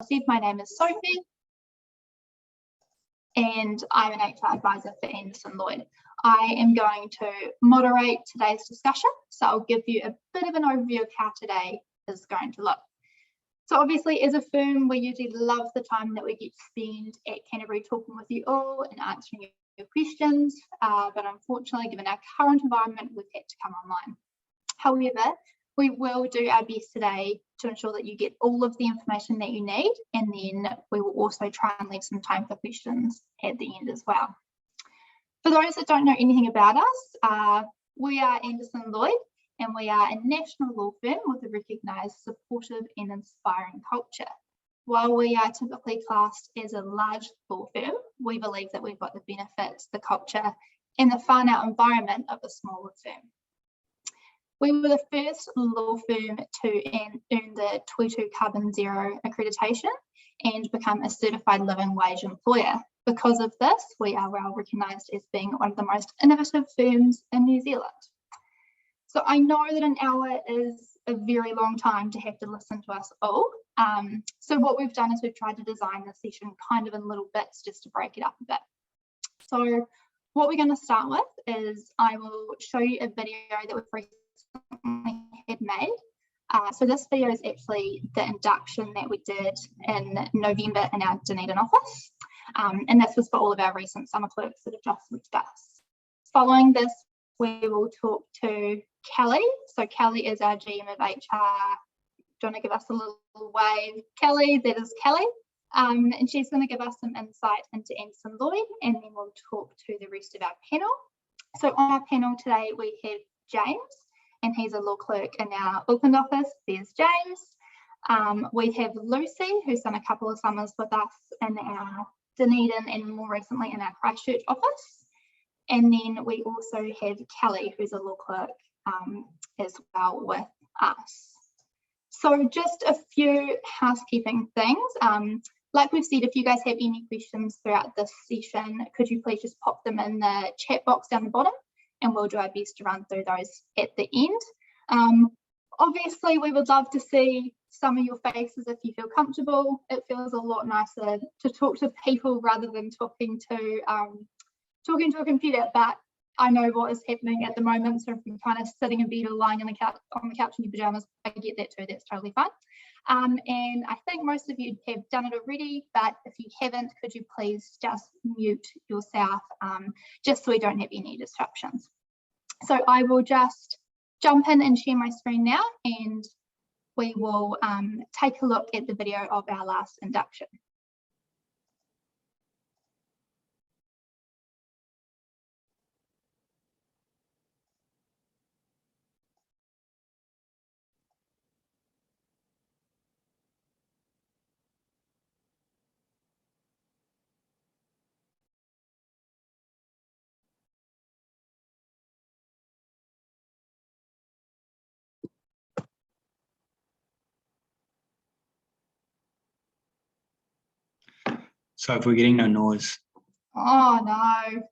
said, my name is Sophie and I'm an HR advisor for Anderson Lloyd. I am going to moderate today's discussion, so I'll give you a bit of an overview of how today is going to look. So obviously as a firm, we usually love the time that we get to spend at Canterbury talking with you all and answering your questions, but unfortunately given our current environment, we've had to come online. However, we will do our best today to ensure that you get all of the information that you need, and then we will also try and leave some time for questions at the end as well. For those that don't know anything about us, we are Anderson Lloyd, and we are a national law firm with a recognised, supportive and inspiring culture. While we are typically classed as a large law firm, we believe that we've got the benefits, the culture and the fun out environment of a smaller firm. We were the first law firm to earn the Toitū carbonzero accreditation and become a certified living wage employer. Because of this, we are well recognised as being one of the most innovative firms in New Zealand. So I know that an hour is a very long time to have to listen to us all. So what we've done is we've tried to design this session kind of in little bits just to break it up a bit. So what we're going to start with is I will show you a video that we've recently had made. So this video is actually the induction that we did in November in our Dunedin office. And this was for all of our recent summer clerks that have just left us. Following this, we will talk to Kelly. So Kelly is our GM of HR. Do you want to give us a little wave? Kelly, that is Kelly. And she's going to give us some insight into Anderson Lloyd, and then we'll talk to the rest of our panel. So on our panel today, we have James, and he's a law clerk in our Auckland office. There's James. We have Lucy, who's done a couple of summers with us in our Dunedin and more recently in our Christchurch office. And then we also have Kelly, who's a law clerk as well with us. So just a few housekeeping things. Like we've said, if you guys have any questions throughout this session, could you please just pop them in the chat box down the bottom, and we'll do our best to run through those at the end. Obviously, we would love to see some of your faces if you feel comfortable. It feels a lot nicer to talk to people rather than talking to a computer, but I know what is happening at the moment, so if you're kind of sitting in bed or lying on the couch in your pajamas, I get that too, that's totally fine. And I think most of you have done it already, but if you haven't, could you please just mute yourself, just so we don't have any disruptions. So I will just jump in and share my screen now, and we will take a look at the video of our last induction. So if we're getting no noise. Oh no.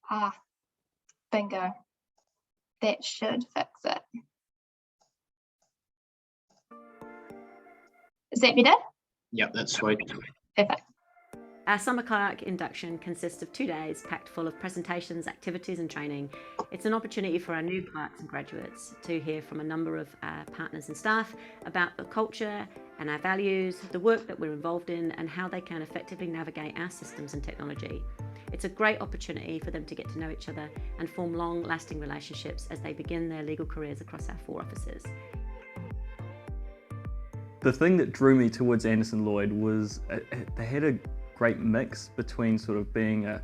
Ah, bingo. That should fix it. Is that better? Yep, that's sweet. Perfect. Our summer kayak induction consists of 2 days packed full of presentations, activities and training. It's an opportunity for our new clerks and graduates to hear from a number of our partners and staff about the culture and our values, the work that we're involved in and how they can effectively navigate our systems and technology. It's a great opportunity for them to get to know each other and form long-lasting relationships as they begin their legal careers across our 4 offices. The thing that drew me towards Anderson Lloyd was they had a great mix between sort of being a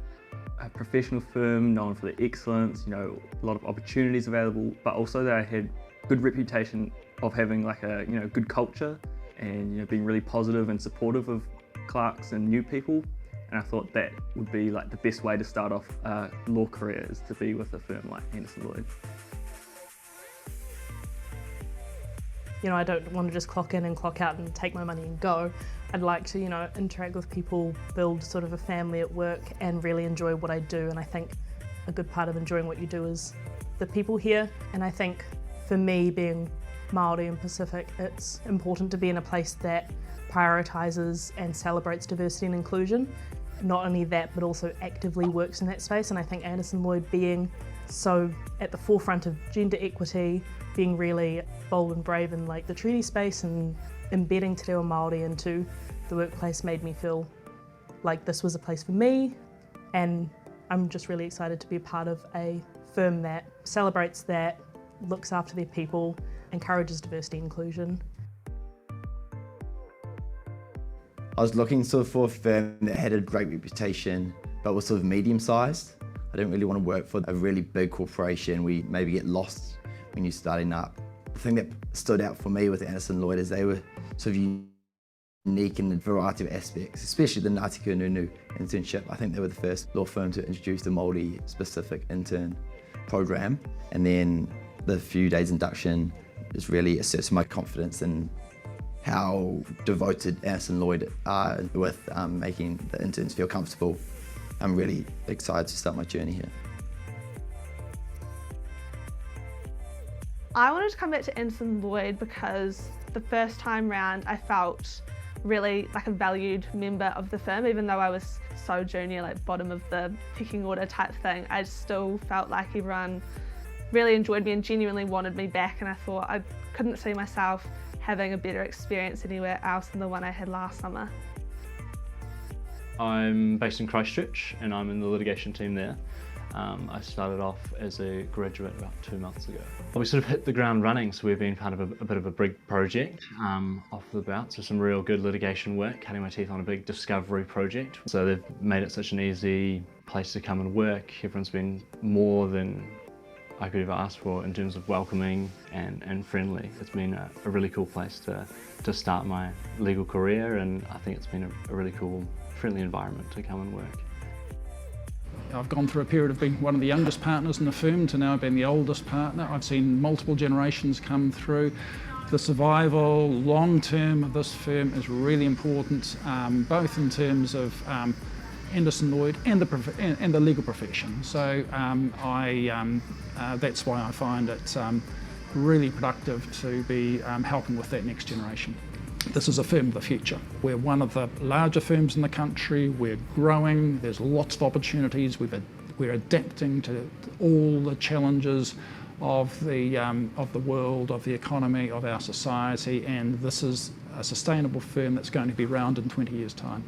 professional firm known for their excellence, you know, a lot of opportunities available, but also they had good reputation of having like a, you know, good culture and, you know, being really positive and supportive of clerks and new people. And I thought that would be like the best way to start off law careers, to be with a firm like Anderson Lloyd. You know, I don't want to just clock in and clock out and take my money and go. I'd like to, you know, interact with people, build sort of a family at work and really enjoy what I do. And I think a good part of enjoying what you do is the people here, and I think for me, being Māori and Pacific, it's important to be in a place that prioritises and celebrates diversity and inclusion. Not only that, but also actively works in that space. And I think Anderson Lloyd being so at the forefront of gender equity, being really bold and brave in like the treaty space and embedding Te Reo Māori into the workplace made me feel like this was a place for me. And I'm just really excited to be a part of a firm that celebrates that, looks after their people, encourages diversity and inclusion. I was looking sort of for a firm that had a great reputation, but was sort of medium-sized. I didn't really want to work for a really big corporation where you maybe get lost when you're starting up. The thing that stood out for me with Anderson Lloyd is they were sort of unique in a variety of aspects, especially the Ngāti Nunu internship. I think they were the first law firm to introduce the Māori-specific intern program. And then the few days induction just really asserts my confidence in how devoted Anderson Lloyd are with making the interns feel comfortable. I'm really excited to start my journey here. I wanted to come back to Anderson Lloyd because the first time round I felt really like a valued member of the firm. Even though I was so junior, like bottom of the pecking order type thing, I still felt like everyone really enjoyed me and genuinely wanted me back, and I thought I couldn't see myself having a better experience anywhere else than the one I had last summer. I'm based in Christchurch and I'm in the litigation team there. I started off as a graduate about 2 months ago. We sort of hit the ground running, so we've been part of a bit of a big project off the bat. So some real good litigation work, cutting my teeth on a big discovery project. So they've made it such an easy place to come and work. Everyone's been more than I could ever ask for in terms of welcoming and friendly. It's been a really cool place to start my legal career, and I think it's been a really cool, friendly environment to come and work. I've gone through a period of being one of the youngest partners in the firm to now being the oldest partner. I've seen multiple generations come through. The survival long-term of this firm is really important, both in terms of Anderson Lloyd and the legal profession. So that's why I find it really productive to be helping with that next generation. This is a firm of the future. We're one of the larger firms in the country. We're growing. There's lots of opportunities. We're adapting to all the challenges of the world, of the economy, of our society, and this is a sustainable firm that's going to be around in 20 years' time.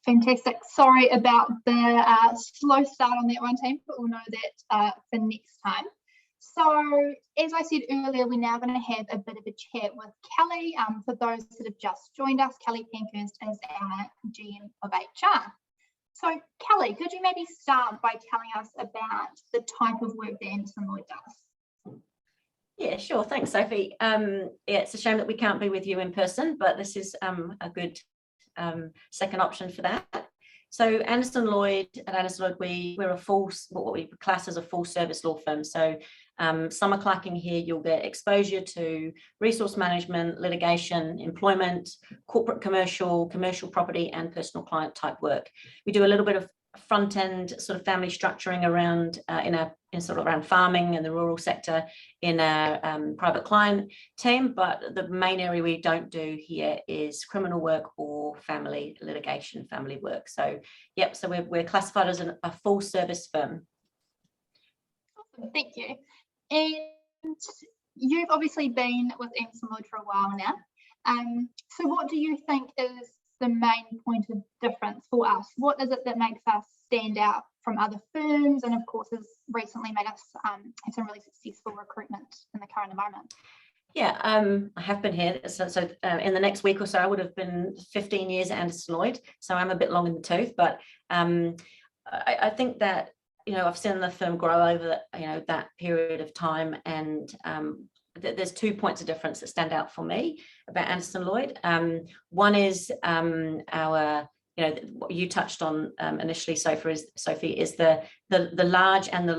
Fantastic. Sorry about the slow start on that one, team, but we'll know that for next time. So, as I said earlier, we're now going to have a bit of a chat with Kelly. For those that have just joined us, Kelly Pankhurst is our GM of HR. So, Kelly, could you maybe start by telling us about the type of work that Anderson Lloyd does? Yeah, sure. Thanks, Sophie. Yeah, it's a shame that we can't be with you in person, but this is a good second option for that. So at Anderson Lloyd, we're a what we class as a full service law firm. So summer clerking here, you'll get exposure to resource management, litigation, employment, corporate commercial property, and personal client type work. We do a little bit of front end sort of family structuring around around farming and the rural sector in our private client team, but the main area we don't do here is criminal work or family litigation, family work. So yep, so we're classified as a full service firm. Awesome, thank you. And you've obviously been with Anderson Lloyd for a while now. So what do you think is the main point of difference for us? What is it that makes us stand out from other firms, and of course has recently made us have some really successful recruitment in the current environment? Yeah, I have been here. So in the next week or so, I would have been 15 years at Anderson Lloyd. So I'm a bit long in the tooth, but I think that, I've seen the firm grow over, that period of time, and there's 2 points of difference that stand out for me about Anderson Lloyd. One is our what you touched on initially, Sophie, is the large and the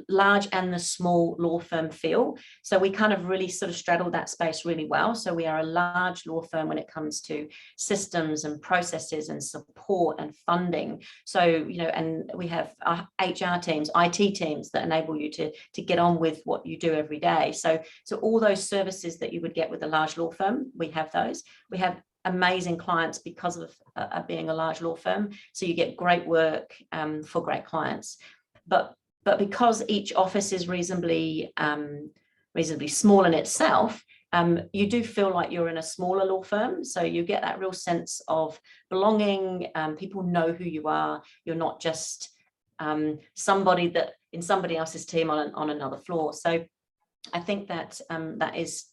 large and the small law firm feel. So we kind of really sort of straddle that space really well. So we are a large law firm when it comes to systems and processes and support and funding. So, and we have our HR teams, IT teams that enable you to get on with what you do every day. So all those services that you would get with a large law firm, we have those. We have amazing clients because of being a large law firm, so you get great work for great clients, but because each office is reasonably small in itself, you do feel like you're in a smaller law firm, so you get that real sense of belonging. People know who you are. You're not just somebody that in somebody else's team on another floor. So I think that that is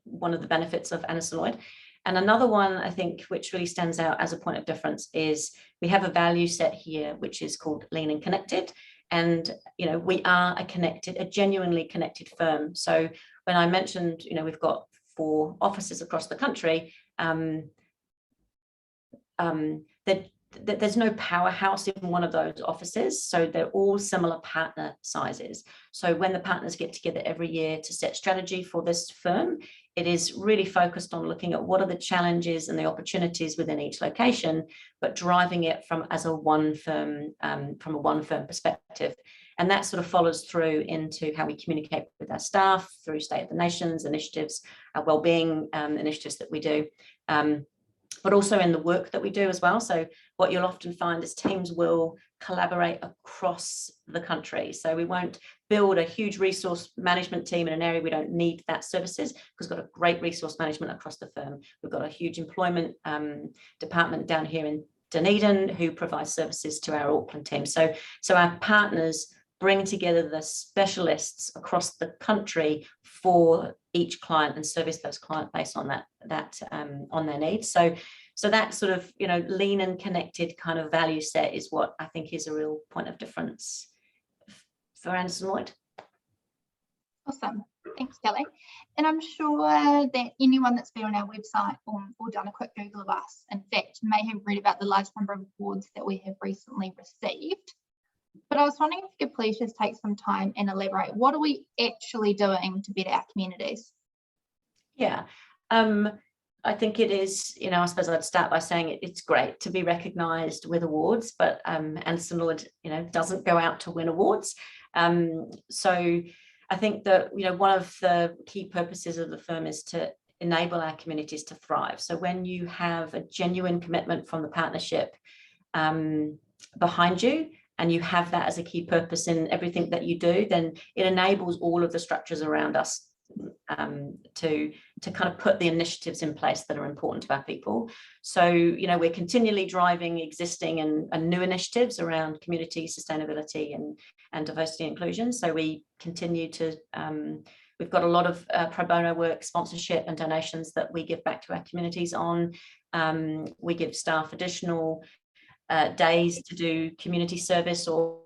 one of the benefits of Anderson Lloyd. And another one, I think, which really stands out as a point of difference is we have a value set here, which is called Lean and Connected. And, we are a genuinely connected firm. So when I mentioned, we've got 4 offices across the country, there's no powerhouse in one of those offices. So they're all similar partner sizes. So when the partners get together every year to set strategy for this firm, it is really focused on looking at what are the challenges and the opportunities within each location, but driving it from a one firm perspective. And that sort of follows through into how we communicate with our staff through State of the Nations initiatives, our wellbeing initiatives that we do, but also in the work that we do as well. So what you'll often find is teams will collaborate across the country. So we won't build a huge resource management team in an area we don't need that services, because we've got a great resource management across the firm. We've got a huge employment department down here in Dunedin who provides services to our Auckland team. So our partners bring together the specialists across the country for each client and service those client based on that on their needs. So that sort of lean and connected kind of value set is what I think is a real point of difference for Anderson Lloyd. Awesome, thanks, Kelly. And I'm sure that anyone that's been on our website or done a quick Google of us, in fact, may have read about the large number of awards that we have recently received. But I was wondering if you could please just take some time and elaborate. What are we actually doing to better our communities? Yeah, I think it is, I suppose I'd start by saying it's great to be recognised with awards, but Anderson Lloyd, doesn't go out to win awards. So I think that, one of the key purposes of the firm is to enable our communities to thrive. So when you have a genuine commitment from the partnership behind you, and you have that as a key purpose in everything that you do, then it enables all of the structures around us to kind of put the initiatives in place that are important to our people. So, we're continually driving existing and new initiatives around community sustainability and diversity and inclusion. So we continue to, we've got a lot of pro bono work, sponsorship and donations that we give back to our communities on. We give staff additional days to do community service or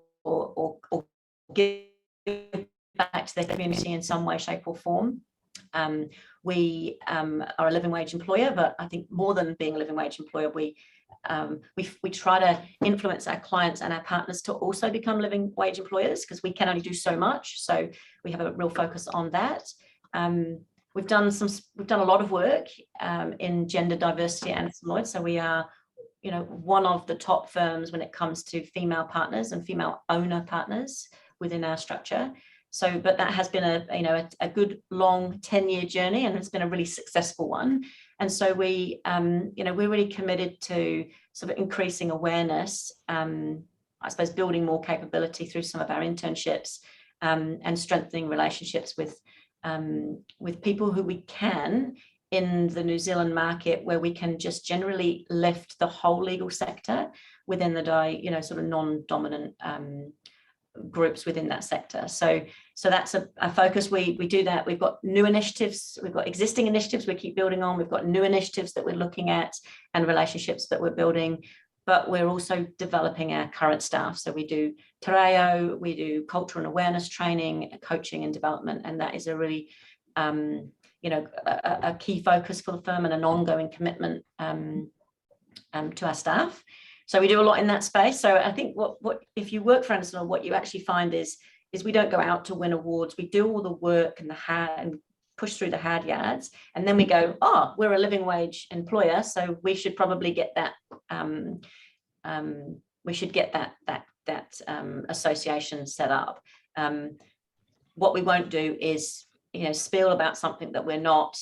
give back to their community in some way, shape or form. We are a living wage employer, but I think more than being a living wage employer, we try to influence our clients and our partners to also become living wage employers, because we can only do so much. So we have a real focus on that. We've done a lot of work in gender diversity at Anderson Lloyd. So we are one of the top firms when it comes to female partners and female owner partners within our structure. So, but that has been a good long 10-year journey, and it's been a really successful one. And so we're really committed to sort of increasing awareness, I suppose building more capability through some of our internships, and strengthening relationships with people who we can in the New Zealand market, where we can just generally lift the whole legal sector within the sort of non-dominant groups within that sector. So that's a focus. We do that. We've got new initiatives, we've got existing initiatives we keep building on, we've got new initiatives that we're looking at and relationships that we're building, but we're also developing our current staff. So we do te reo, we do culture and awareness training, coaching and development, and that is a really a key focus for the firm and an ongoing commitment to our staff. So we do a lot in that space. So I think what if you work for Anderson, what you actually find is we don't go out to win awards. We do all the work and push through the hard yards, and then we go, oh, we're a living wage employer, so we should probably get that. We should get that association set up. What we won't do is, spiel about something that we're not.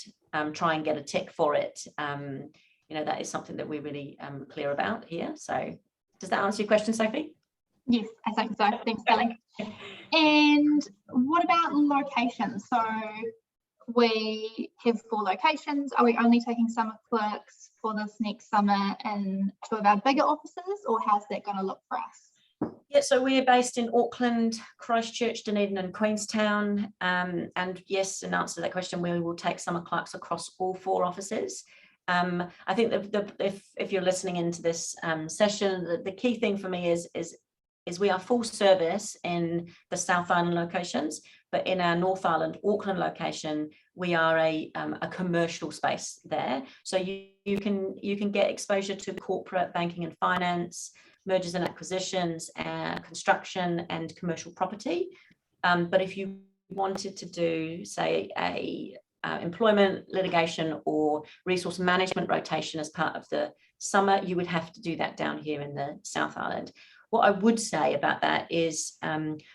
Try and get a tick for it. That is something that we're really clear about here. So does that answer your question, Sophie? Yes, I think so. Thanks, Kelly. And what about locations? So we have 4 locations. Are we only taking summer clerks for this next summer in 2 of our bigger offices, or how's that going to look for us? Yeah, so we're based in Auckland, Christchurch, Dunedin and Queenstown. And yes, in answer to that question, we will take summer clerks across all 4 offices. I think if you're listening into this session, the key thing for me is we are full service in the South Island locations, but in our North Island, Auckland location, we are a commercial space there. So you can get exposure to corporate banking and finance, mergers and acquisitions, construction and commercial property. But if you wanted to do, say, a employment, litigation or resource management rotation as part of the summer, you would have to do that down here in the South Island. What I would say about that is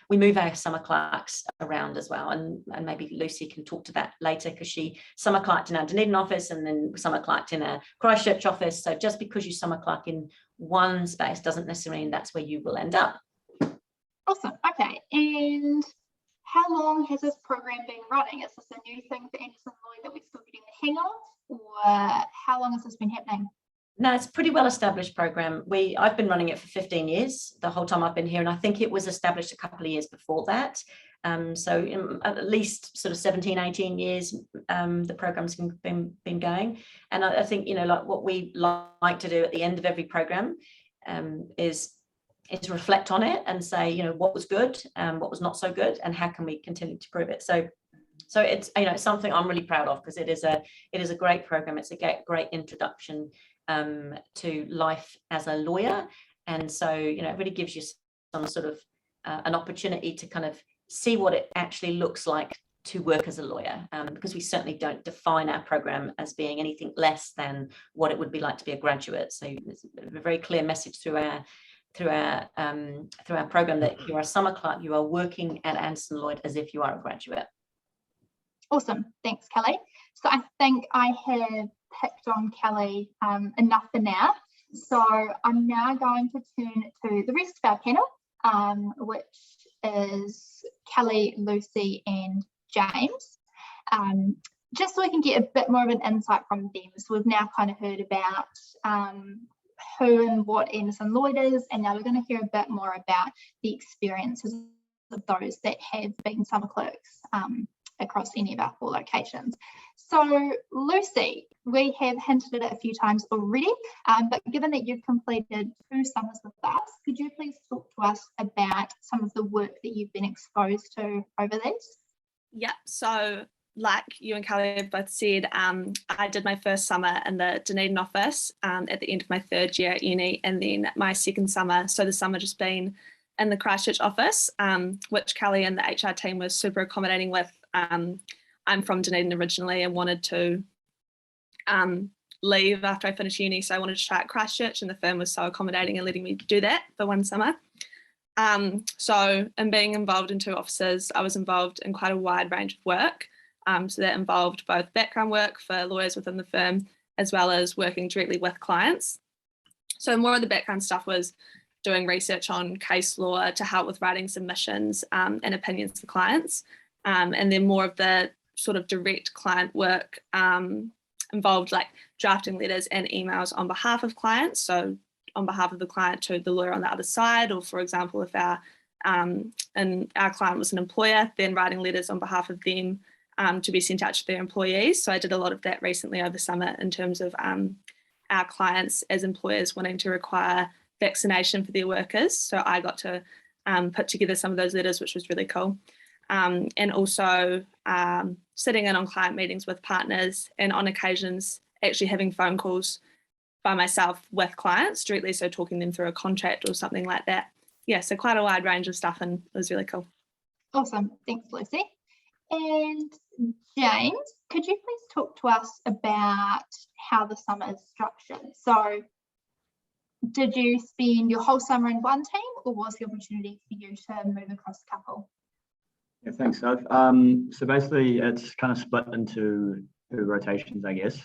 we move our summer clerks around as well, and maybe Lucy can talk to that later, because she summer clerked in our Dunedin office and then summer clerked in our Christchurch office. So just because you summer clerk in one space doesn't necessarily mean that's where you will end up. Awesome. Okay. And how long has this program been running? Is this a new thing for Anderson Lloyd that we're still getting the hang of, or how long has this been happening? No, it's a pretty well established program. I've been running it for 15 years, the whole time I've been here, and I think it was established a couple of years before that. So at least sort of 17, 18 years, the program's been going. And I think, like what we like to do at the end of every program is reflect on it and say, what was good, what was not so good, and how can we continue to prove it. So it's, it's something I'm really proud of, because it is a great program. It's a great introduction to life as a lawyer. And so, it really gives you some sort of an opportunity to kind of see what it actually looks like to work as a lawyer, because we certainly don't define our program as being anything less than what it would be like to be a graduate. So there's a very clear message through our program that if you're a summer clerk, you are working at Anderson Lloyd as if you are a graduate. Awesome. Thanks, Kelly. So I think I have picked on Kelly enough for now. So I'm now going to turn to the rest of our panel, which is Kelly, Lucy and James, just so we can get a bit more of an insight from them. So we've now kind of heard about who and what Anderson Lloyd is, and now we're going to hear a bit more about the experiences of those that have been summer clerks across any of our 4 locations. So Lucy, we have hinted at it a few times already, but given that you've completed 2 summers with us, could you please talk to us about some of the work that you've been exposed to over these? Yeah, so like you and Kelly have both said, I did my first summer in the Dunedin office at the end of my 3rd year at uni, and then my 2nd summer, so the summer just been in the Christchurch office, which Kelly and the HR team was super accommodating with. I'm from Dunedin originally and wanted to leave after I finished uni, so I wanted to try at Christchurch, and the firm was so accommodating and letting me do that for 1 summer. So in being involved in 2 offices, I was involved in quite a wide range of work. So that involved both background work for lawyers within the firm, as well as working directly with clients. So more of the background stuff was doing research on case law to help with writing submissions and opinions for clients. And then more of the sort of direct client work involved like drafting letters and emails on behalf of clients. So on behalf of the client to the lawyer on the other side, or for example, if our client was an employer, then writing letters on behalf of them to be sent out to their employees. So I did a lot of that recently over summer in terms of our clients as employers wanting to require vaccination for their workers. So I got to put together some of those letters, which was really cool. And also sitting in on client meetings with partners, and on occasions actually having phone calls by myself with clients directly, so talking them through a contract or something like that. Yeah, so quite a wide range of stuff, and it was really cool. Awesome, thanks Lucy. And James, could you please talk to us about how the summer is structured? So did you spend your whole summer in one team, or was the opportunity for you to move across a couple? Yeah, thanks, Soph. So basically it's kind of split into 2 rotations, I guess.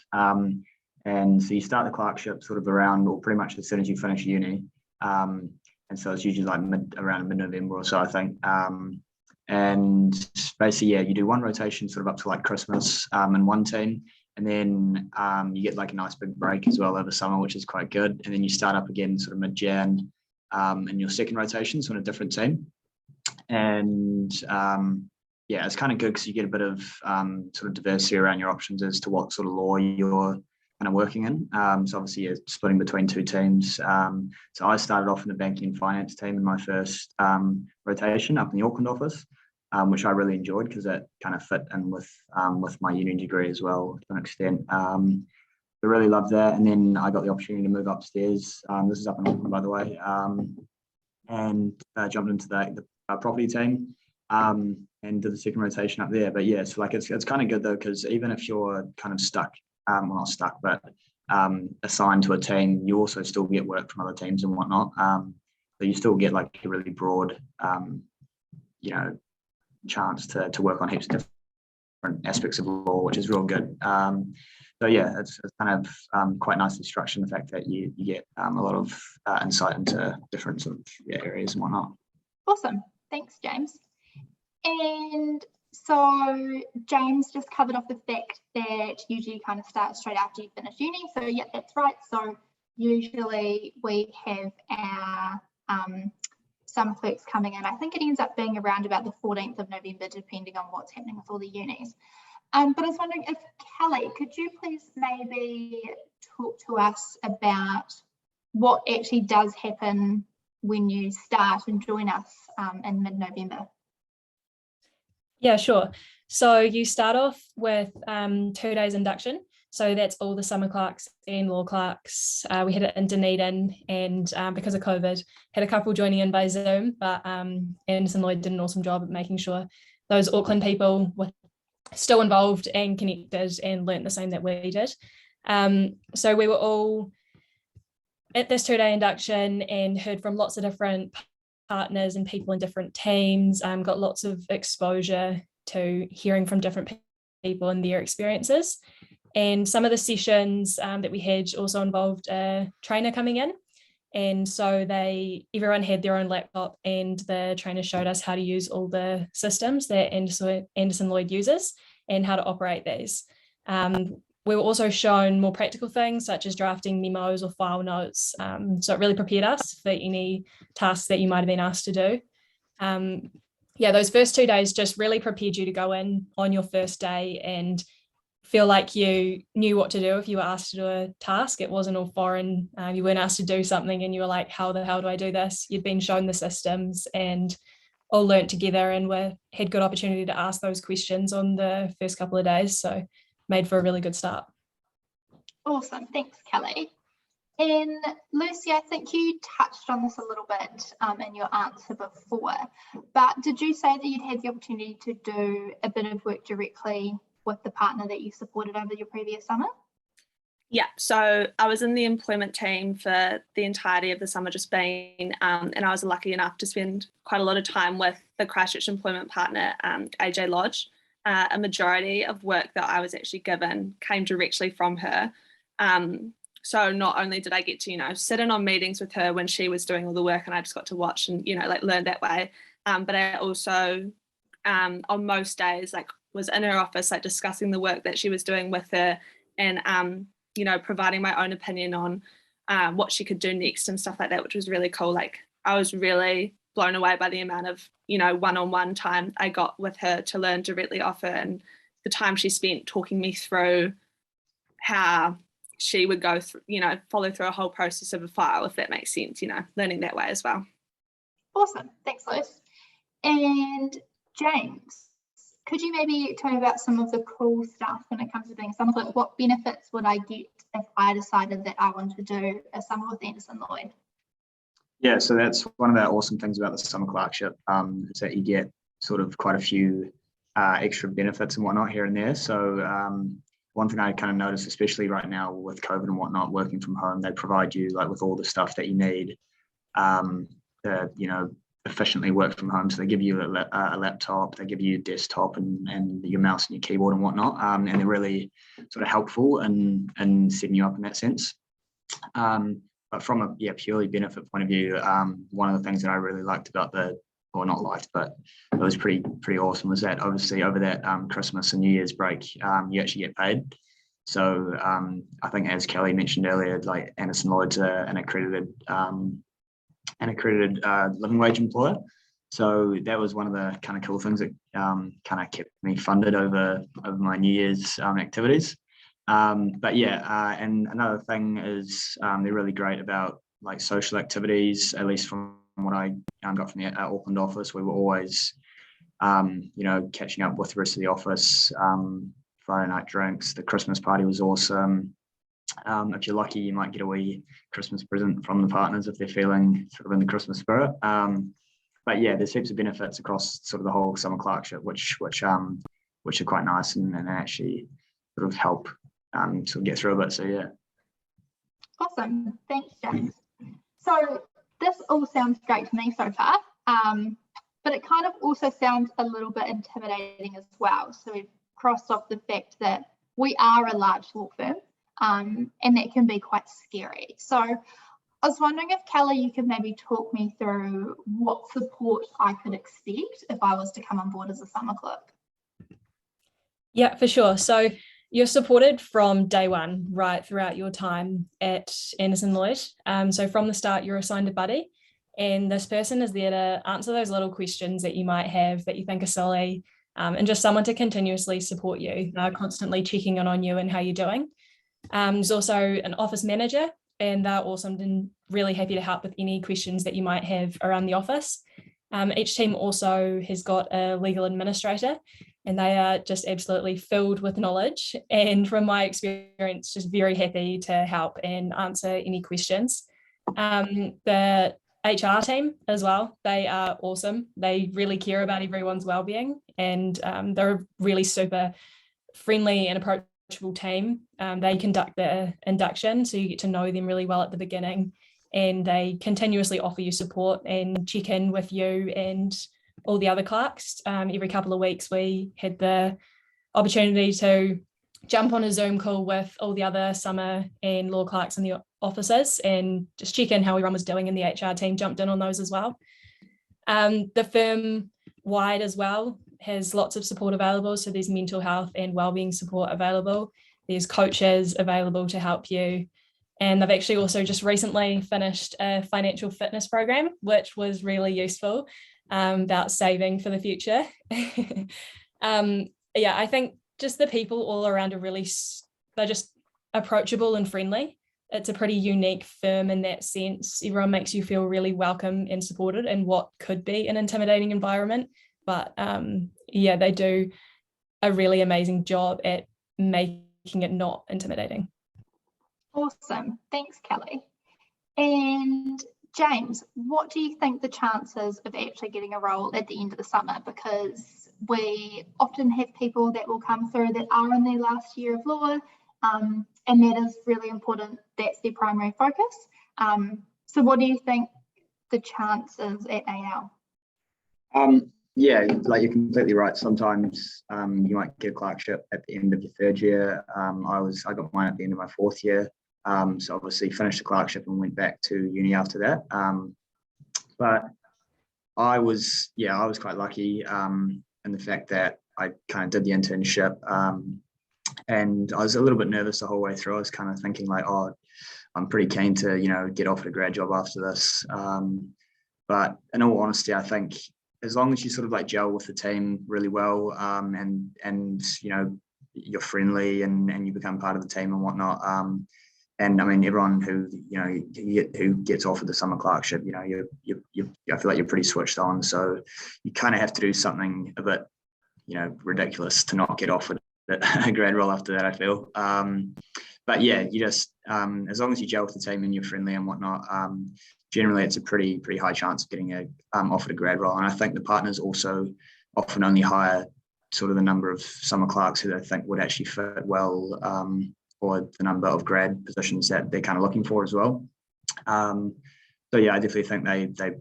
And so you start the clerkship sort of around, or pretty much as soon as you finish uni. And so it's usually like around mid-November or so, I think. And basically, yeah, you do one rotation sort of up to like Christmas in one team. And then you get like a nice big break as well over summer, which is quite good. And then you start up again sort of mid-Jan in your second rotation, so in a different team. And yeah, it's kind of good because you get a bit of sort of diversity around your options as to what sort of law you're kind of working in. So obviously you're splitting between 2 teams. So I started off in the banking and finance team in my first rotation up in the Auckland office, which I really enjoyed because it kind of fit in with my uni degree as well to an extent. I really loved that. And then I got the opportunity to move upstairs. This is up in Auckland, by the way, and jumped into the property team and did the second rotation up there. But yeah, so like it's kind of good though, because even if you're kind of stuck, well not stuck, but assigned to a team, you also still get work from other teams and whatnot. So you still get like a really broad, chance to work on heaps of different aspects of law, which is real good. So yeah, it's kind of quite nicely structured in the fact that you get a lot of insight into different sort of areas and whatnot. Awesome, thanks James. And so James just covered off the fact that usually you kind of start straight after you finish uni. So yeah, that's right. So usually we have our summer clerks coming in. I think it ends up being around about the 14th of November, depending on what's happening with all the unis. But I was wondering if Kelly, could you please maybe talk to us about what actually does happen when you start and join us in mid-November? Yeah, sure. So you start off with 2 days induction. So that's all the summer clerks and law clerks. We had it in Dunedin, and because of COVID, had a couple joining in by Zoom, but Anderson Lloyd did an awesome job at making sure those Auckland people were still involved and connected and learnt the same that we did. So we were all at this 2-day induction and heard from lots of different partners and people in different teams, got lots of exposure to hearing from different people and their experiences. And some of the sessions that we had also involved a trainer coming in. And so everyone had their own laptop, and the trainer showed us how to use all the systems that Anderson Lloyd uses and how to operate these. We were also shown more practical things such as drafting memos or file notes. So it really prepared us for any tasks that you might have been asked to do. Those first 2 days just really prepared you to go in on your first day and feel like you knew what to do if you were asked to do a task. It wasn't all foreign. You weren't asked to do something and you were like, how the hell do I do this? You'd been shown the systems and all learnt together, and had good opportunity to ask those questions on the first couple of days. So made for a really good start. Awesome, thanks Kelly. And Lucy, I think you touched on this a little bit in your answer before, but did you say that you'd had the opportunity to do a bit of work directly with the partner that you supported over your previous summer? Yeah, so I was in the employment team for the entirety of the summer just being, and I was lucky enough to spend quite a lot of time with the Christchurch employment partner, AJ Lodge. A majority of work that I was actually given came directly from her. So not only did I get to, sit in on meetings with her when she was doing all the work and I just got to watch and, learn that way. But I also, on most days, was in her office, discussing the work that she was doing with her and, providing my own opinion on what she could do next and stuff like that, which was really cool. I was really blown away by the amount of, one-on-one time I got with her to learn directly off her, and the time she spent talking me through how she would go through, follow through a whole process of a file, if that makes sense, learning that way as well. Awesome, thanks Liz. And James, Could you maybe tell me about some of the cool stuff when it comes to being summer? Like, what benefits would I get if I decided that I want to do a summer with Anderson Lloyd? Yeah, so that's one of the awesome things about the summer clerkship, is that you get sort of quite a few extra benefits and whatnot here and there. So one thing I kind of noticed, especially right now with COVID and whatnot, working from home, they provide you like with all the stuff that you need to, efficiently work from home. So they give you a laptop, they give you a desktop and your mouse and your keyboard and whatnot, and they're really sort of helpful and setting you up in that sense. But from a purely benefit point of view, one of the things that I really liked about but it was pretty awesome, was that obviously over that Christmas and New Year's break, you actually get paid. So I think, as Kelly mentioned earlier, like Anderson Lloyd's an accredited living wage employer. So that was one of the kind of cool things that kind of kept me funded over my New Year's activities. But yeah, and another thing is they're really great about like social activities, at least from what I got from the Auckland office. We were always, catching up with the rest of the office, Friday night drinks. The Christmas party was awesome. If you're lucky, you might get a wee Christmas present from the partners if they're feeling sort of in the Christmas spirit. But yeah, there's heaps of benefits across sort of the whole summer clerkship, which are quite nice and actually sort of help sort of get through a bit. So yeah. Awesome, thanks, James. So this all sounds great to me so far, but it kind of also sounds a little bit intimidating as well. So we've crossed off the fact that we are a large law firm, and that can be quite scary. So I was wondering if, Kelly, you could maybe talk me through what support I could expect if I was to come on board as a summer clerk. Yeah, for sure. So you're supported from day one, right throughout your time at Anderson Lloyd. So from the start, you're assigned a buddy, and this person is there to answer those little questions that you might have that you think are silly, and just someone to continuously support you, constantly checking in on you and how you're doing. There's also an office manager, and they're awesome and really happy to help with any questions that you might have around the office. Each team also has got a legal administrator, and they are just absolutely filled with knowledge. And from my experience, just very happy to help and answer any questions. The HR team as well, they are awesome. They really care about everyone's well-being, and they're a really super friendly and approachable team. They conduct the induction, so you get to know them really well at the beginning, and they continuously offer you support and check in with you and all the other clerks. Every couple of weeks, we had the opportunity to jump on a Zoom call with all the other summer and law clerks in the offices and just check in how everyone was doing, and the HR team jumped in on those as well. The firm wide as well has lots of support available. So there's mental health and wellbeing support available. There's coaches available to help you. And they've actually also just recently finished a financial fitness program, which was really useful, about saving for the future. Yeah, I think just the people all around are they're just approachable and friendly. It's a pretty unique firm in that sense. Everyone makes you feel really welcome and supported in what could be an intimidating environment. But yeah, they do a really amazing job at making it not intimidating. Awesome. Thanks, Kelly. And James, what do you think the chances of actually getting a role at the end of the summer? Because we often have people that will come through that are in their last year of law, and that is really important. That's their primary focus. So what do you think the chances at AL? Yeah, like you're completely right. Sometimes you might get a clerkship at the end of your third year. I got mine at the end of my fourth year. So obviously finished the clerkship and went back to uni after that. But I was quite lucky in the fact that I kind of did the internship, and I was a little bit nervous the whole way through. I was kind of thinking like, oh, I'm pretty keen to, get offered a grad job after this. But in all honesty, I think as long as you sort of like gel with the team really well, and you're friendly and you become part of the team and whatnot. And I mean, everyone who who gets offered the summer clerkship, I feel like you're pretty switched on. So you kind of have to do something a bit ridiculous to not get offered a grad role after that, I feel. But yeah, you just, as long as you gel with the team and you're friendly and whatnot, generally it's a pretty high chance of getting offered a grad role. And I think the partners also often only hire sort of the number of summer clerks who they think would actually fit well, or the number of grad positions that they're kind of looking for as well. So yeah, I definitely think they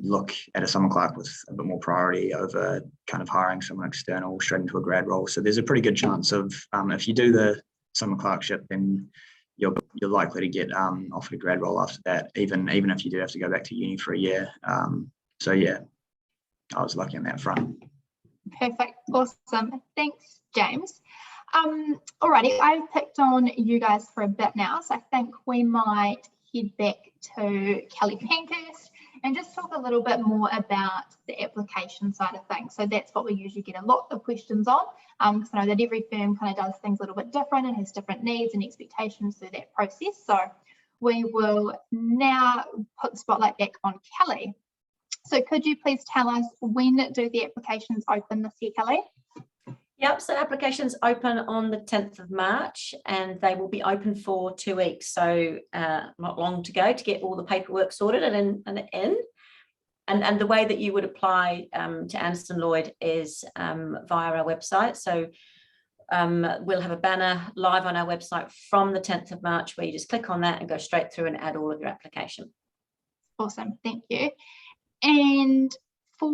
look at a summer clerk with a bit more priority over kind of hiring someone external straight into a grad role. So there's a pretty good chance of, if you do the summer clerkship, then you're likely to get offered a grad role after that, even if you do have to go back to uni for a year. So yeah, I was lucky on that front. Perfect, awesome. Thanks, James. Alrighty, I've picked on you guys for a bit now, so I think we might head back to Kelly Pankhurst and just talk a little bit more about the application side of things. So that's what we usually get a lot of questions on, because I know that every firm kind of does things a little bit different and has different needs and expectations through that process. So we will now put the spotlight back on Kelly. So could you please tell us, when do the applications open this year, Kelly? Yep, so applications open on the 10th of March and they will be open for 2 weeks. So not long to go to get all the paperwork sorted and in. And the way that you would apply to Anderson Lloyd is via our website. So we'll have a banner live on our website from the 10th of March where you just click on that and go straight through and add all of your application. Awesome, thank you. And for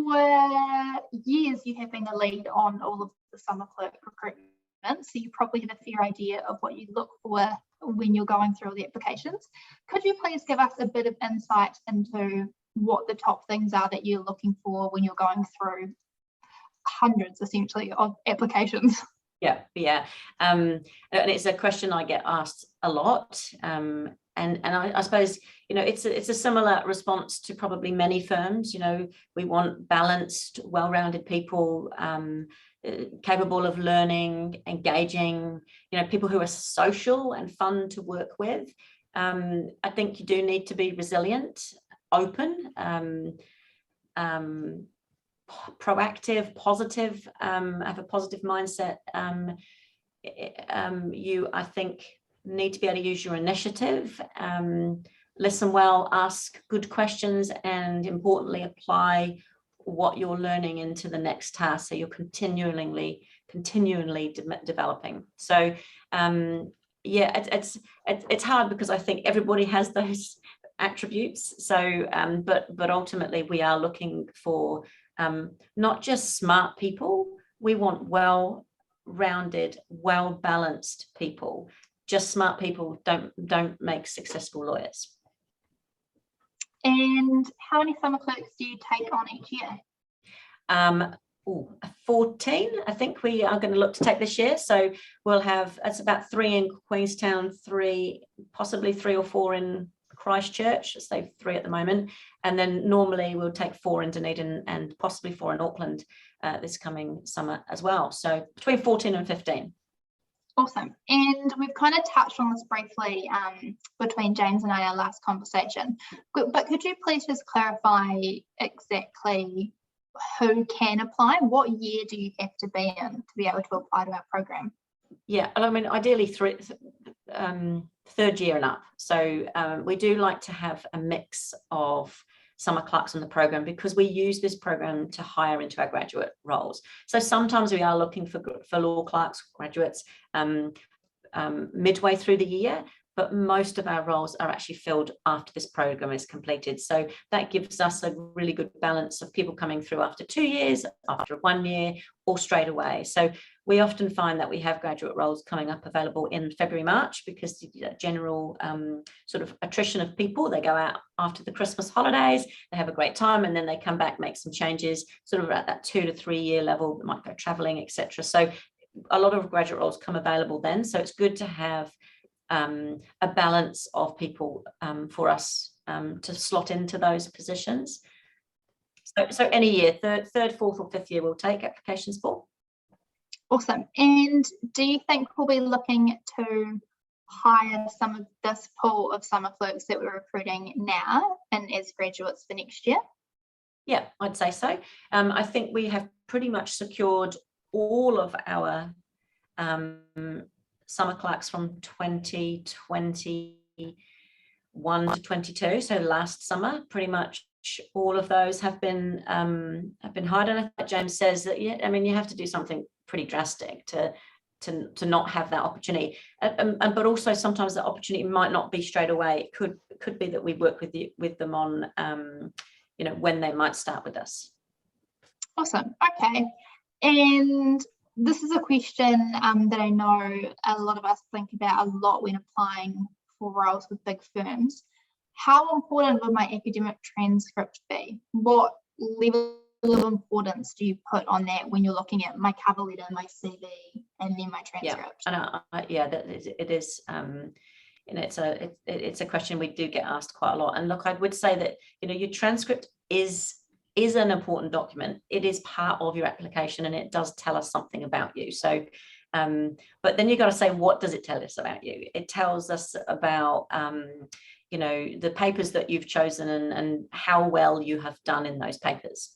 years, you have been a lead on all of the summer clerk recruitment, so you probably have a fair idea of what you look for when you're going through all the applications. Could you please give us a bit of insight into what the top things are that you're looking for when you're going through hundreds, essentially, of applications? Yeah. And it's a question I get asked a lot. And I suppose, it's a similar response to probably many firms. We want balanced, well-rounded people, capable of learning, engaging, people who are social and fun to work with. I think you do need to be resilient, open, proactive, positive, have a positive mindset. You, I think, need to be able to use your initiative, listen well, ask good questions, and importantly, apply what you're learning into the next task. So you're continually developing. So yeah, it's hard because I think everybody has those attributes. So but ultimately we are looking for not just smart people. We want well-rounded, well-balanced people. Just smart people don't make successful lawyers. And how many summer clerks do you take on each year? 14, I think we are going to look to take this year. So we'll have, it's about 3 in Queenstown, 3, possibly 3 or 4 in Christchurch. Let's say 3 at the moment. And then normally we'll take 4 in Dunedin and possibly 4 in Auckland this coming summer as well. So between 14 and 15. Awesome. And we've kind of touched on this briefly between James and I, our last conversation, but could you please just clarify exactly who can apply? What year do you have to be in to be able to apply to our program? Yeah, I mean, ideally third year and up. So we do like to have a mix of summer clerks on the program because we use this program to hire into our graduate roles. So sometimes we are looking for law clerks, graduates midway through the year, but most of our roles are actually filled after this program is completed. So that gives us a really good balance of people coming through after 2 years, after 1 year, or straight away. So we often find that we have graduate roles coming up available in February, March, because the general sort of attrition of people, they go out after the Christmas holidays, they have a great time, and then they come back, make some changes, sort of at that 2 to 3 year level, might go traveling, etc. So a lot of graduate roles come available then. So it's good to have a balance of people for us to slot into those positions. So any year, third, fourth or fifth year we'll take applications for. Awesome. And do you think we'll be looking to hire some of this pool of summer clerks that we're recruiting now and as graduates for next year? Yeah, I'd say so. I think we have pretty much secured all of our summer clerks from 2021 to 22, so last summer, pretty much all of those have been hired. And I think James says that, yeah, I mean, you have to do something pretty drastic to not have that opportunity, but also sometimes that opportunity might not be straight away. It could be that we work with them on when they might start with us. Awesome. Okay. And this is a question that I know a lot of us think about a lot when applying for roles with big firms. How important would my academic transcript be? What level of importance do you put on that when you're looking at my cover letter, my CV, and then my transcript? Yeah, and it is. It's a question we do get asked quite a lot. And look, I would say that your transcript is an important document. It is part of your application, and it does tell us something about you. So, but then you've got to say, what does it tell us about you? It tells us about the papers that you've chosen and how well you have done in those papers.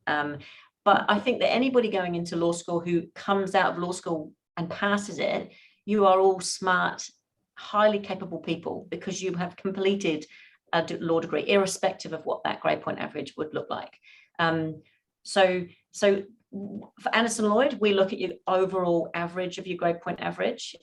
But I think that anybody going into law school who comes out of law school and passes it, you are all smart, highly capable people because you have completed a law degree, irrespective of what that grade point average would look like. So for Anderson Lloyd, we look at your overall average of your grade point average.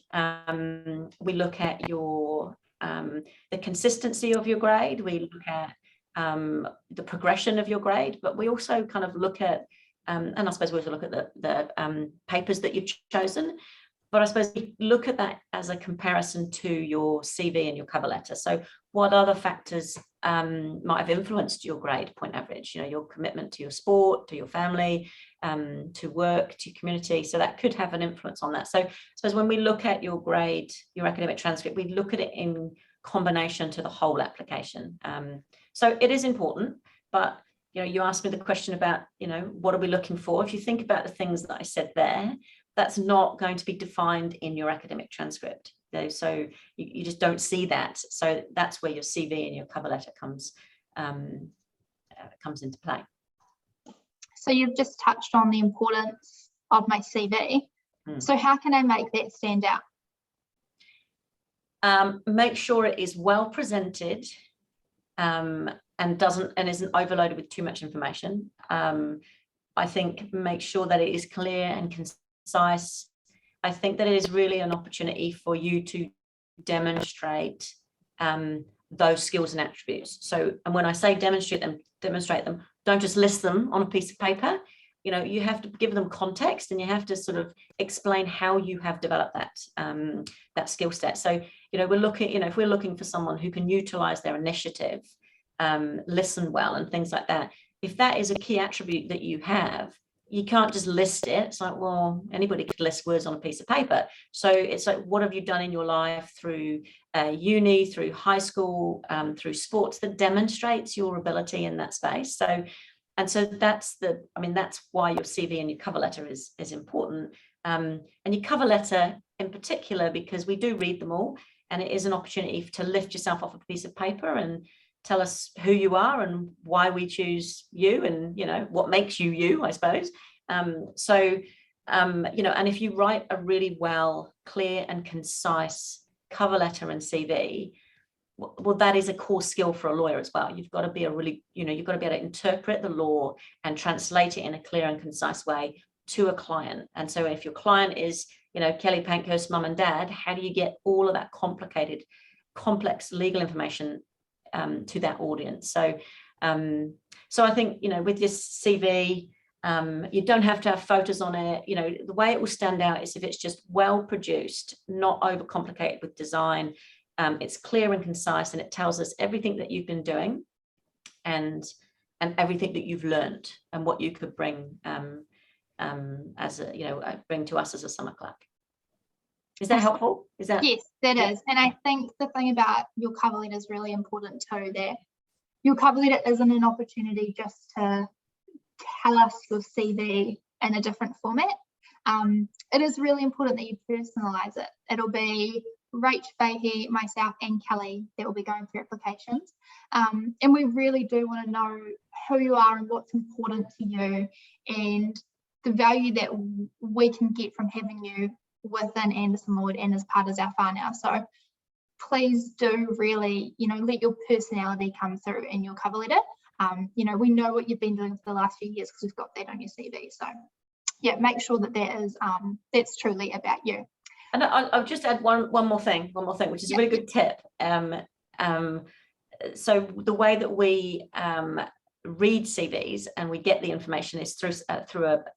We look at your the consistency of your grade. We look at the progression of your grade, but we also kind of look at, and I suppose we also look at the papers that you've chosen. But I suppose we look at that as a comparison to your CV and your cover letter. So what other factors might have influenced your grade point average? Your commitment to your sport, to your family, to work, to community. So that could have an influence on that. So I suppose when we look at your grade, your academic transcript, we look at it in combination to the whole application. So it is important, but you asked me the question about, what are we looking for? If you think about the things that I said there, that's not going to be defined in your academic transcript. So you just don't see that. So that's where your CV and your cover letter comes into play. So you've just touched on the importance of my CV. So how can I make that stand out? Make sure it is well presented and isn't overloaded with too much information. I think make sure that it is clear and concise. I think that it is really an opportunity for you to demonstrate those skills and attributes. So, and when I say demonstrate them, don't just list them on a piece of paper. You have to give them context, and you have to sort of explain how you have developed that skill set. So, we're looking, if we're looking for someone who can utilize their initiative, listen well, and things like that. If that is a key attribute that you have, you can't just list it. It's like, well, anybody could list words on a piece of paper. So it's like, what have you done in your life through uni, through high school, through sports that demonstrates your ability in that space? So that's why your CV and your cover letter is important. And your cover letter in particular, because we do read them all, and it is an opportunity to lift yourself off a piece of paper and tell us who you are and why we choose you, and what makes you you, I suppose. And if you write a really well, clear and concise cover letter and CV, well, that is a core skill for a lawyer as well. You've got to be you've got to be able to interpret the law and translate it in a clear and concise way to a client. And so if your client is, Kelly Pankhurst's mum and dad, how do you get all of that complex legal information to that audience? So I think, with your CV, you don't have to have photos on it. The way it will stand out is if it's just well produced, not overcomplicated with design. It's clear and concise, and it tells us everything that you've been doing and everything that you've learned and what you could bring bring to us as a summer clerk. Is that helpful? Yes, that is. And I think the thing about your cover letter is really important too, that your cover letter isn't an opportunity just to tell us your CV in a different format. It is really important that you personalise it. It'll be Rach Fahey, myself and Kelly that will be going through applications. And we really do want to know who you are and what's important to you, and the value that we can get from having you within Anderson Lloyd and as part of our whānau. So please do really, let your personality come through in your cover letter. We know what you've been doing for the last few years because we've got that on your CV. So yeah, make sure that that's truly about you. And I'll just add one more thing, which is a really good tip. So the way that we read CVs and we get the information is through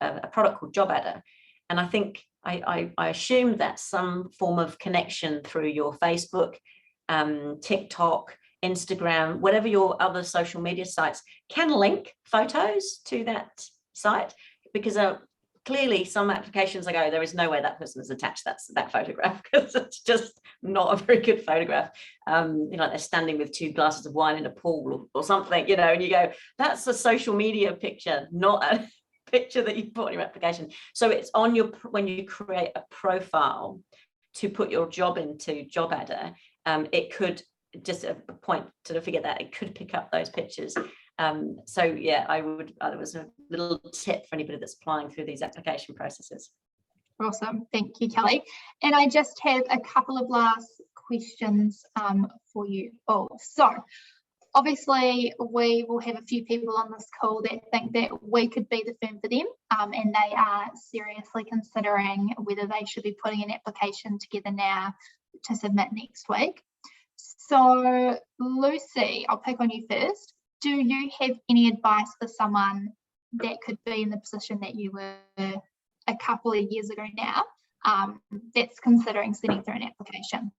a product called Job Adder. And I think I assume that some form of connection through your Facebook, TikTok, Instagram, whatever your other social media sites can link photos to that site, because clearly some applications I go, there is no way that person has attached that photograph because it's just not a very good photograph. They're standing with 2 glasses of wine in a pool or something, and you go, that's a social media picture, not a picture that you put on your application. So it's on when you create a profile to put your job into Job Adder, it could just a point to figure that it could pick up those pictures. So yeah, there was a little tip for anybody that's applying through these application processes. Awesome, thank you, Kelly. And I just have a couple of last questions for you all. So obviously we will have a few people on this call that think that we could be the firm for them, and they are seriously considering whether they should be putting an application together now to submit next week. So Lucy, I'll pick on you first. Do you have any advice for someone that could be in the position that you were a couple of years ago now, that's considering sending through an application?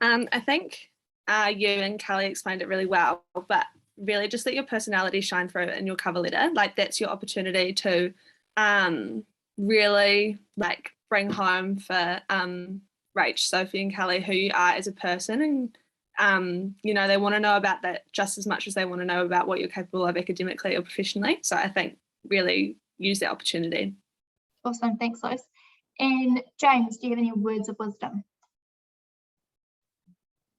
I think you and Kelly explained it really well, but really just let your personality shine through in your cover letter. Like, that's your opportunity to really bring home for Rach, Sophie and Kelly who you are as a person, and they want to know about that just as much as they want to know about what you're capable of academically or professionally. So I think really use that opportunity. Awesome, thanks Lois. And James, do you have any words of wisdom?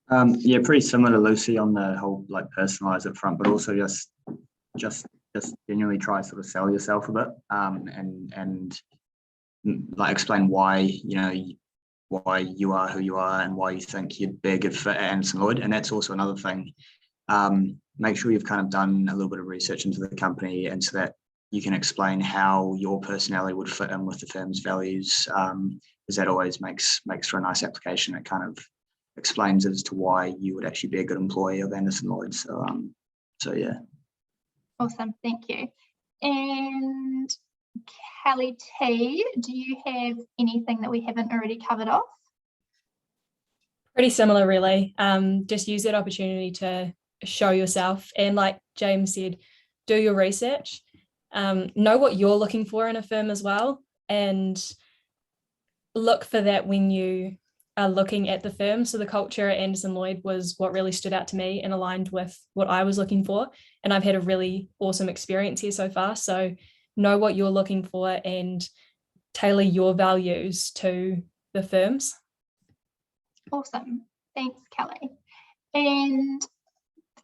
Yeah, pretty similar to Lucy on the whole personalize it front, but also just genuinely try to sort of sell yourself a bit, and explain why why you are who you are and why you think you'd be a good fit at Anderson Lloyd. And that's also another thing. Make sure you've kind of done a little bit of research into the company, and so that you can explain how your personality would fit in with the firm's values, because that always makes for a nice application. It kind of explains as to why you would actually be a good employee of Anderson Lloyd. So yeah. Awesome, thank you. And Kelly T, do you have anything that we haven't already covered off? Pretty similar, really. Just use that opportunity to show yourself, and like James said, do your research. Know what you're looking for in a firm as well, and look for that when you are looking at the firm. So the culture at Anderson Lloyd was what really stood out to me and aligned with what I was looking for, and I've had a really awesome experience here so far. So know what you're looking for and tailor your values to the firms. Awesome, thanks Kelly. And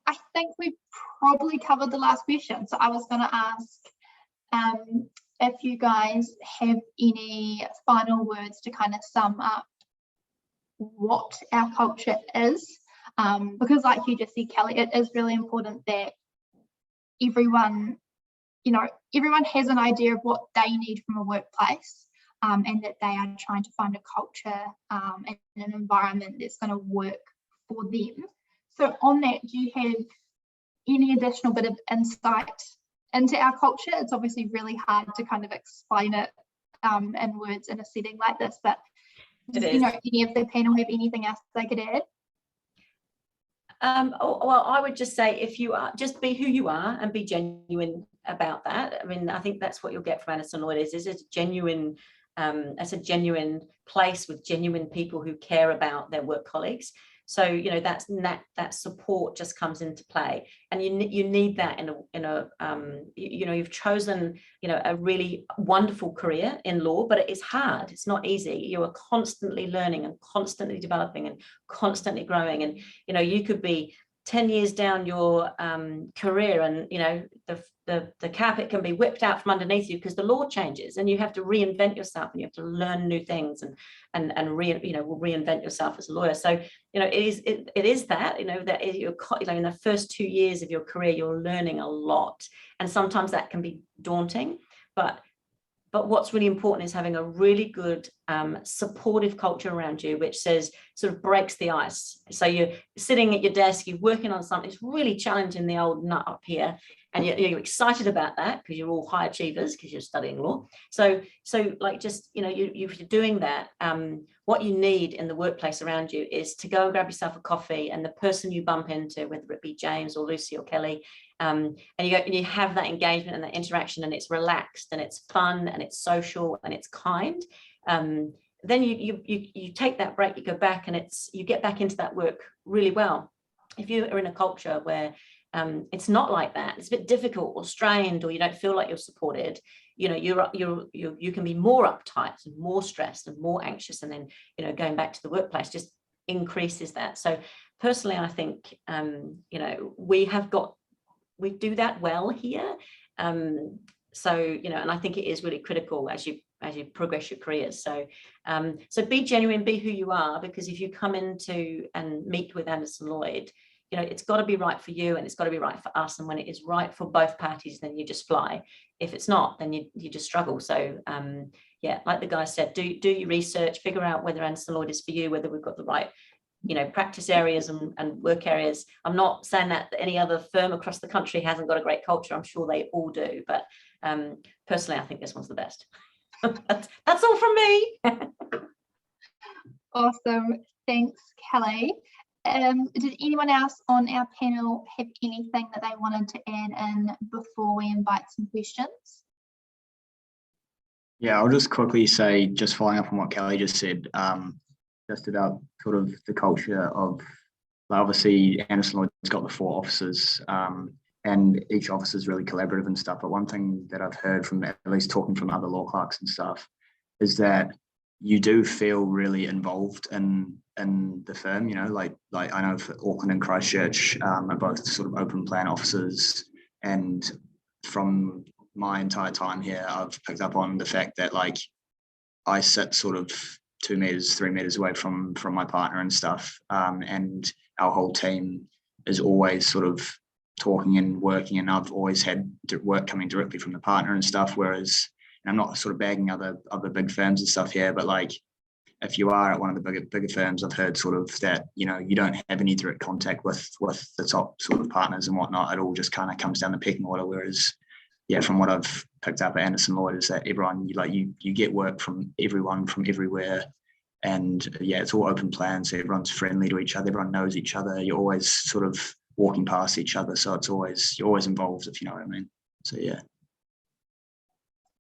I think we've probably covered the last question. So I was going to ask if you guys have any final words to kind of sum up what our culture is, because like you just said, Kelly, it is really important that everyone has an idea of what they need from a workplace, and that they are trying to find a culture and an environment that's going to work for them. So on that, do you have any additional bit of insight into our culture? It's obviously really hard to kind of explain it in words in a setting like this, but does any of the panel have anything else they could add? Well, I would just say, if you are, just be who you are and be genuine about that. I mean, I think that's what you'll get from Anderson Lloyd is it's genuine. It's a genuine place with genuine people who care about their work colleagues. So that support just comes into play, and you need that in a you've chosen a really wonderful career in law, but it is hard. It's not easy. You are constantly learning and constantly developing and constantly growing, and you could be 10 years down your career, and the carpet can be whipped out from underneath you because the law changes, and you have to reinvent yourself, and you have to learn new things, and reinvent yourself as a lawyer. So it is that that you're in the first 2 years of your career, you're learning a lot, and sometimes that can be daunting, but what's really important is having a really good supportive culture around you, which sort of breaks the ice. So you're sitting at your desk, you're working on something, it's really challenging the old nut up here, and you're excited about that because you're all high achievers because you're studying law. So like, just, you're doing that. What you need in the workplace around you is to go and grab yourself a coffee, and the person you bump into, whether it be James or Lucy or Kelly, and you go and you have that engagement and that interaction, and it's relaxed and it's fun and it's social and it's kind. Then you take that break, you go back, and you get back into that work really well. If you are in a culture where it's not like that, it's a bit difficult or strained, or you don't feel like you're supported, you can be more uptight and more stressed and more anxious, and then going back to the workplace just increases that. So personally, I think we do that well here. So and I think it is really critical as you progress your careers. So be genuine, be who you are, because if you come into and meet with Anderson Lloyd, it's got to be right for you, and it's got to be right for us. And when it is right for both parties, then you just fly. If it's not, then you just struggle. So like the guy said, do your research, figure out whether Anderson Lloyd is for you, whether we've got the right practice areas and work areas. I'm not saying that any other firm across the country hasn't got a great culture. I'm sure they all do, but personally, I think this one's the best. That's all from me. Awesome. Thanks, Kelly. Did anyone else on our panel have anything that they wanted to add in before we invite some questions? Yeah, I'll just quickly say, just following up on what Kelly just said, just about sort of the culture of, obviously Anderson Lloyd's got the 4 offices, and each office is really collaborative and stuff. But one thing that I've heard from, at least talking from other law clerks and stuff, is that you do feel really involved in the firm. Like I know for Auckland and Christchurch are both sort of open plan offices, and from my entire time here, I've picked up on the fact that like I sit sort of 2 meters, 3 meters away from my partner and stuff, and our whole team is always sort of talking and working, and I've always had work coming directly from the partner and stuff, whereas, and I'm not sort of bagging other big firms and stuff here, but like if you are at one of the bigger firms, I've heard sort of that you don't have any direct contact with the top sort of partners and whatnot. It all just kind of comes down the pecking order, whereas from what I've picked up at Anderson Lloyd is that everyone, you get work from everyone from everywhere, and it's all open plan, so everyone's friendly to each other, everyone knows each other, you're always sort of walking past each other, so you're always involved, if you know what I mean. So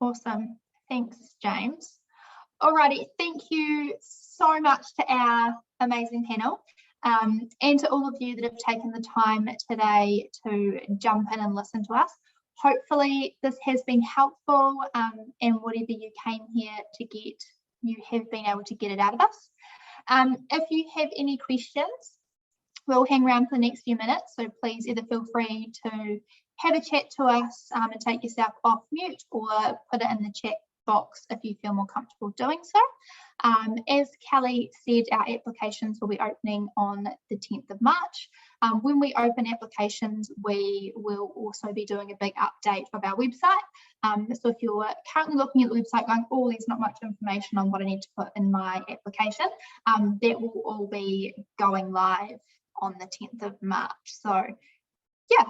Awesome. Thanks, James. Alrighty, thank you so much to our amazing panel, and to all of you that have taken the time today to jump in and listen to us. Hopefully this has been helpful, and whatever you came here to get, you have been able to get it out of us. If you have any questions, we'll hang around for the next few minutes, so please either feel free to have a chat to us and take yourself off mute, or put it in the chat box if you feel more comfortable doing so. As Kelly said, our applications will be opening on the 10th of March. When we open applications, we will also be doing a big update of our website. So if you're currently looking at the website going, oh, there's not much information on what I need to put in my application, that will all be going live on the 10th of March. So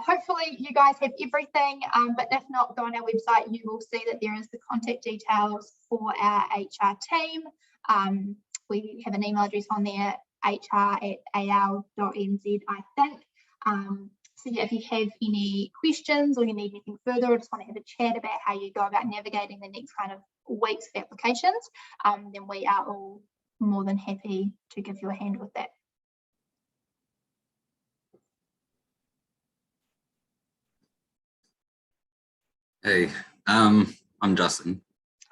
hopefully you guys have everything, but if not, go on our website, you will see that there is the contact details for our HR team. We have an email address on there, hr@al.nz, I think. So if you have any questions or you need anything further, or just want to have a chat about how you go about navigating the next kind of weeks of applications, then we are all more than happy to give you a hand with that. Hey, I'm Justin.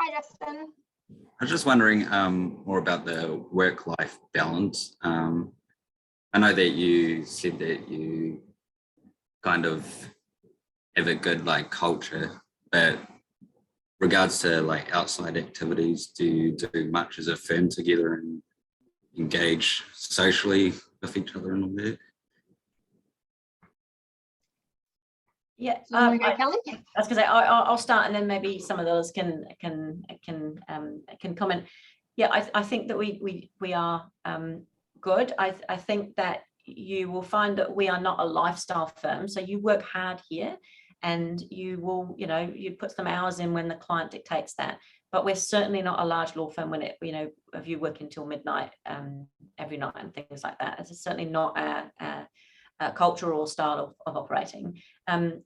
Hi, Justin. I was just wondering more about the work-life balance. I know that you said that you kind of have a good like culture, but regards to like outside activities, do you do much as a firm together and engage socially with each other and all that? Yeah, Do you want to go, Kelly? I was going to say I'll start, and then maybe some of those can comment. Yeah, I think that we are good. I think that you will find that we are not a lifestyle firm, so you work hard here, and you will, you put some hours in when the client dictates that. But we're certainly not a large law firm when it, if you work until midnight every night and things like that. It's certainly not our cultural style of operating.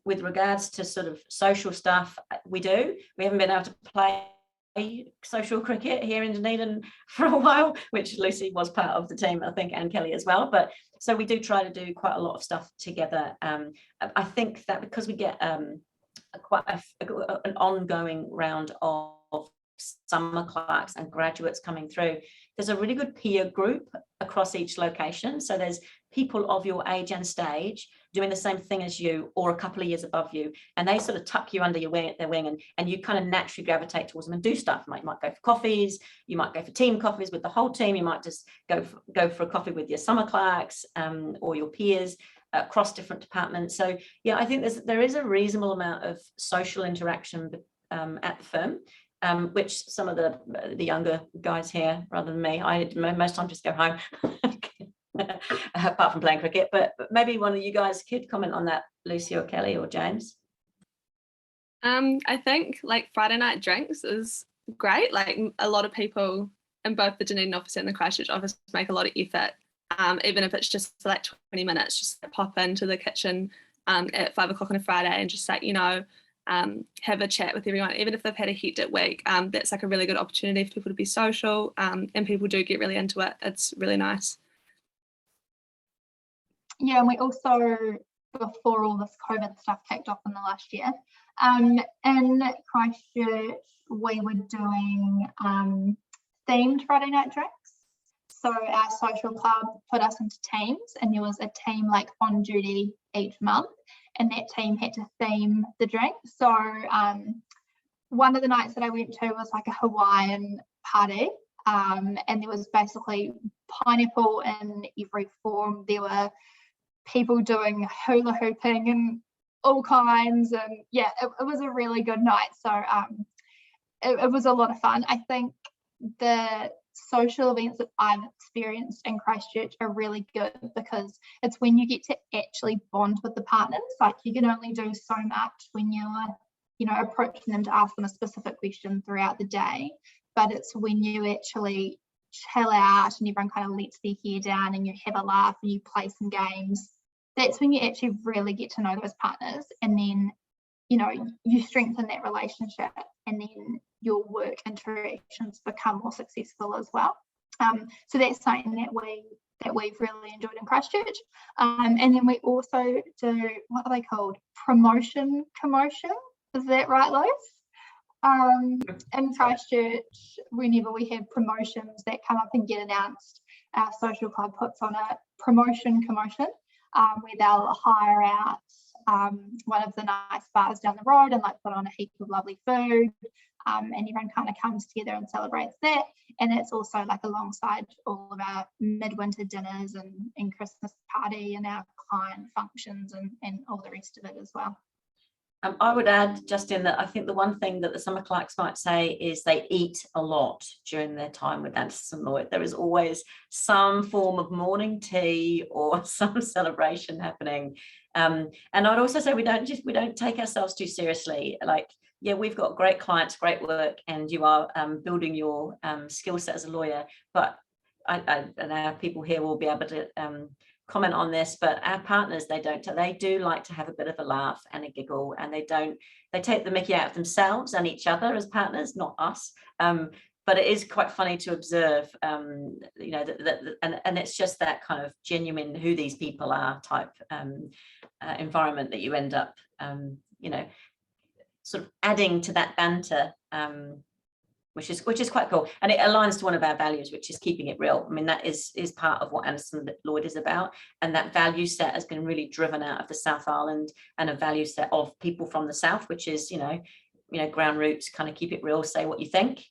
With regards to sort of social stuff, we haven't been able to play social cricket here in Dunedin for a while, which Lucy was part of the team, I think, and Kelly as well. But so we do try to do quite a lot of stuff together. I think that because we get quite an ongoing round of summer clerks and graduates coming through, there's a really good peer group across each location. So there's people of your age and stage doing the same thing as you or a couple of years above you, and they sort of tuck you under their wing, and you kind of naturally gravitate towards them and do stuff. You might go for coffees, you might go for team coffees with the whole team, you might just go for a coffee with your summer clerks or your peers across different departments. So yeah, I think there is a reasonable amount of social interaction at the firm. Which some of the younger guys here, rather than me, I most time just go home, apart from playing cricket. But maybe one of you guys could comment on that, Lucy or Kelly or James. I think like Friday night drinks is great. Like a lot of people in both the Dunedin office and the Christchurch office make a lot of effort, even if it's just for like 20 minutes, just pop into the kitchen at 5 o'clock on a Friday and just like, have a chat with everyone, even if they've had a hectic week. That's like a really good opportunity for people to be social, and people do get really into it. It's really nice. Yeah, and we also, before all this COVID stuff kicked off in the last year, in Christchurch, we were doing themed Friday night drinks. So our social club put us into teams, and there was a team like on duty each month, and that team had to theme the drink. So one of the nights that I went to was like a Hawaiian party, and there was basically pineapple in every form. There were people doing hula hooping and all kinds, and yeah, it was a really good night. So it was a lot of fun. I think the social events that I've experienced in Christchurch are really good because it's when you get to actually bond with the partners. Like you can only do so much when you're approaching them to ask them a specific question throughout the day, but it's when you actually chill out and everyone kind of lets their hair down and you have a laugh and you play some games, that's when you actually really get to know those partners, and then you strengthen that relationship, and then your work interactions become more successful as well. So that's something that we've really enjoyed in Christchurch. And then we also do, what are they called? Promotion commotion. Is that right, Lois? In Christchurch, whenever we have promotions that come up and get announced, our social club puts on a promotion commotion where they'll hire out one of the nice bars down the road and like put on a heap of lovely food, and everyone kind of comes together and celebrates that. And it's also like alongside all of our midwinter dinners and Christmas party and our client functions and all the rest of it as well. I would add, Justin, that I think the one thing that the summer clerks might say is they eat a lot during their time with Anderson Lloyd. There is always some form of morning tea or some celebration happening. And I'd also say we don't take ourselves too seriously. Like, yeah, we've got great clients, great work, and you are building your skill set as a lawyer. But and our people here will be able to comment on this, but our partners, they do like to have a bit of a laugh and a giggle, and they take the mickey out of themselves and each other as partners, not us. But it is quite funny to observe, and it's just that kind of genuine who these people are type environment that you end up, sort of adding to that banter which is quite cool, and it aligns to one of our values, which is keeping it real. I mean, that is part of what Anderson Lloyd is about, and that value set has been really driven out of the South Island and a value set of people from the South, which is ground roots, kind of keep it real, say what you think,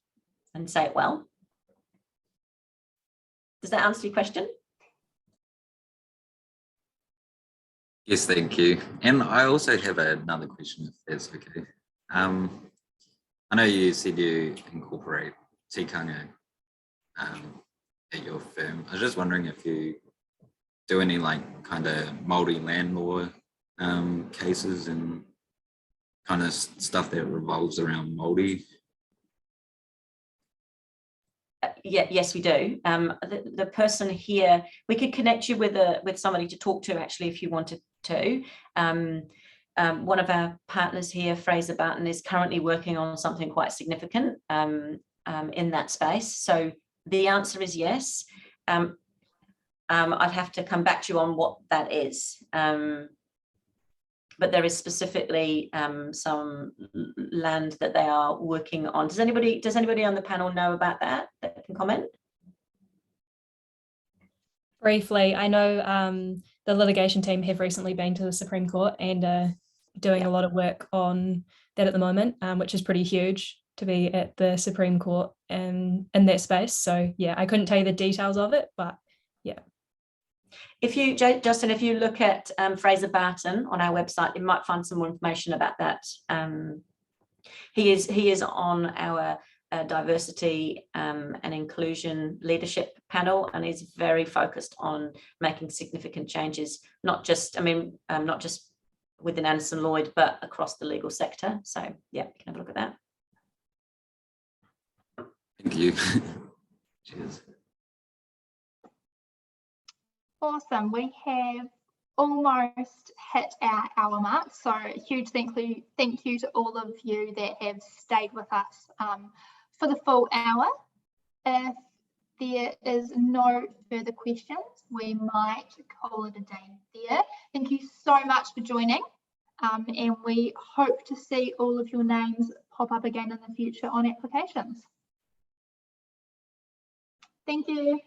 and say it well. Does that answer your question? Yes, thank you. And I also have another question, if that's okay. I know you said you incorporate tikanga at your firm. I was just wondering if you do any like kind of Māori land law cases and kind of stuff that revolves around Māori. Yeah, yes, we do. The person here, we could connect you with somebody to talk to, actually, if you wanted to. One of our partners here, Fraser Barton, is currently working on something quite significant in that space. So the answer is yes. I'd have to come back to you on what that is. But there is specifically some land that they are working on. Does anybody on the panel know about that can comment? Briefly, I know the litigation team have recently been to the Supreme Court and doing a lot of work on that at the moment, which is pretty huge to be at the Supreme Court and in that space. So yeah, I couldn't tell you the details of it, but yeah. If you, Justin, if you look at Fraser Barton on our website, you might find some more information about that. He is on our diversity and inclusion leadership panel, and is very focused on making significant changes, not just within Anderson Lloyd, but across the legal sector. So yeah, you can have a look at that. Thank you. Cheers. Awesome. We have almost hit our hour mark. So a huge thank you to all of you that have stayed with us for the full hour. If there is no further questions, we might call it a day there. Thank you so much for joining, and we hope to see all of your names pop up again in the future on applications. Thank you.